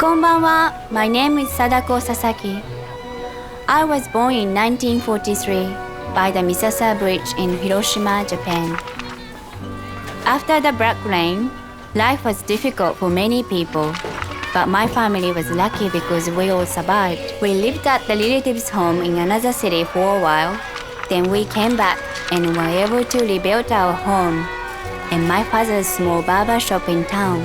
Konbanwa, my name is Sadako Sasaki. I was born in 1943 by the Misasa Bridge in Hiroshima, Japan. After the Black Rain, life was difficult for many people, but my family was lucky because we all survived. We lived at the relatives' home in another city for a while. Then we came back and were able to rebuild our home and my father's small barber shop in town.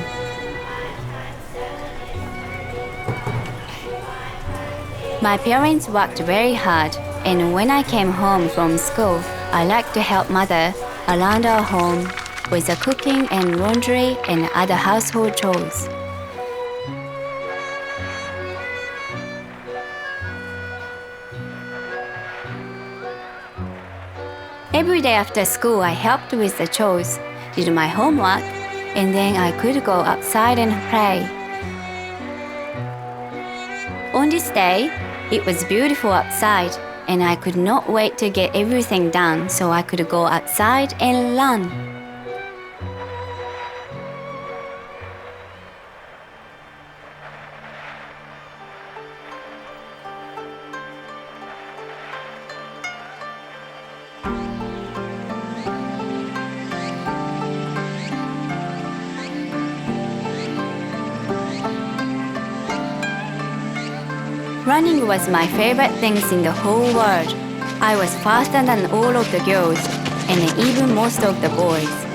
My parents worked very hard, and when I came home from school, I liked to help mother around our home with the cooking and laundry and other household chores. Every day after school, I helped with the chores, did my homework, and then I could go outside and play. On this day, it was beautiful outside, and I could not wait to get everything done so I could go outside and run. Running was my favorite things in the whole world. I was faster than all of the girls, and even most of the boys.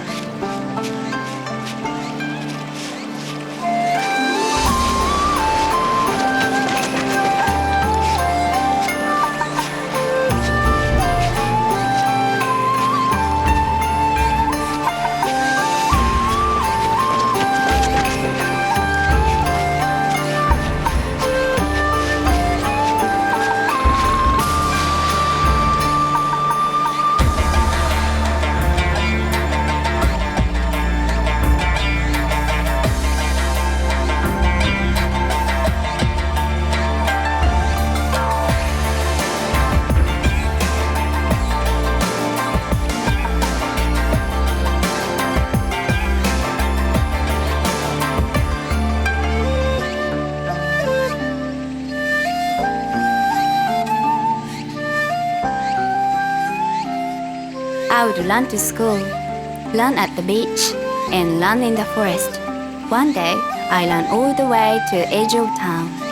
I would run to school, run at the beach, and run in the forest. One day, I ran all the way to the edge of town.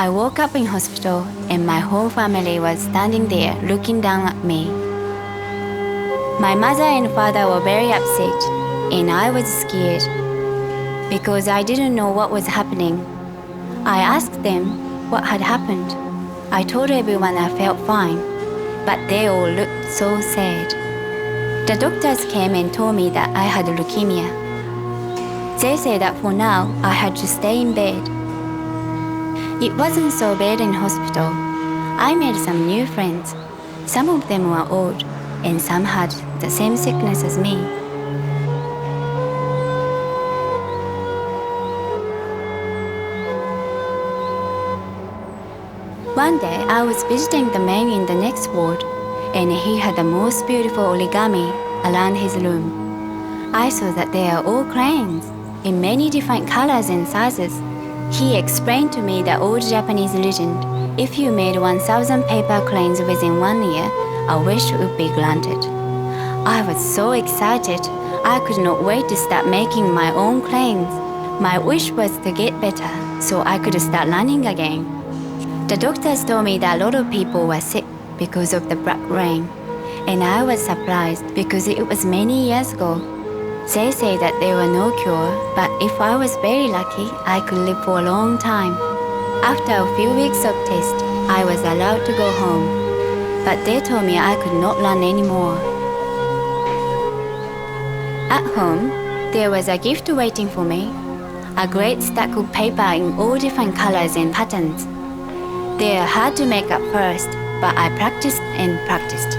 I woke up in hospital and my whole family was standing there looking down at me. My mother and father were very upset and I was scared because I didn't know what was happening. I asked them what had happened. I told everyone I felt fine, but they all looked so sad. The doctors came and told me that I had leukemia. They said that for now I had to stay in bed. It wasn't so bad in hospital. I made some new friends. Some of them were old, and some had the same sickness as me. One day I was visiting the man in the next ward, and he had the most beautiful origami around his room. I saw that they are all crayons in many different colors and sizes. He explained to me the old Japanese legend: if you made 1,000 paper crayons within 1 year, a wish would be granted. I was so excited, I could not wait to start making my own crayons. My wish was to get better, so I could start running again. The doctors told me that a lot of people were sick because of the black rain, and I was surprised because it was many years ago. They say that there were no cure, but if I was very lucky, I could live for a long time. After a few weeks of test, I was allowed to go home, but they told me I could not run anymore. At home, there was a gift waiting for me, a great stack of paper in all different colors and patterns. They are hard to make at first, but I practiced and practiced.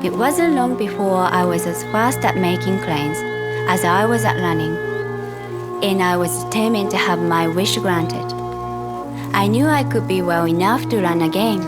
It wasn't long before I was as fast at making crayons as I was at running, and I was determined to have my wish granted. I knew I could be well enough to run again.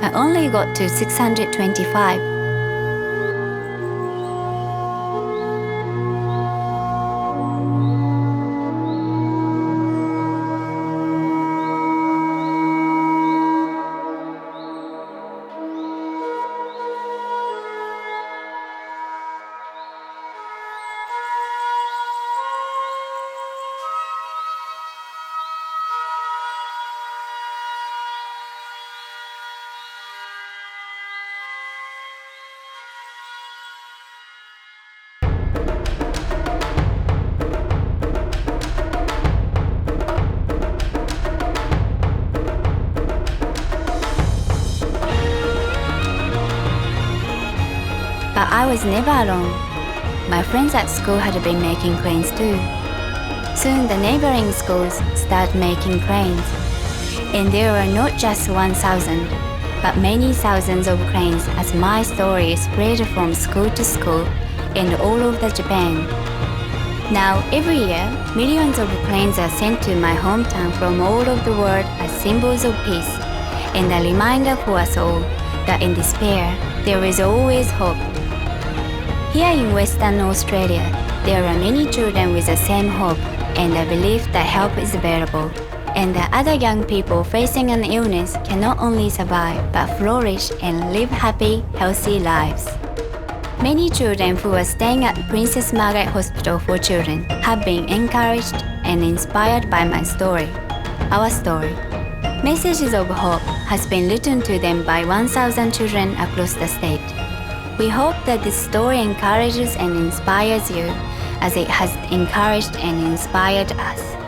I only got to 625. But I was never alone. My friends at school had been making crayons too. Soon the neighboring schools started making crayons. And there were not just 1,000, but many thousands of crayons as my story spread from school to school and all over Japan. Now, every year, millions of crayons are sent to my hometown from all over the world as symbols of peace and a reminder for us all that in despair, there is always hope. Here in Western Australia, there are many children with the same hope and a belief that help is available, and that other young people facing an illness can not only survive but flourish and live happy, healthy lives. Many children who are staying at Princess Margaret Hospital for Children have been encouraged and inspired by my story, our story. Messages of hope has been written to them by 1,000 children across the state. We hope that this story encourages and inspires you as it has encouraged and inspired us.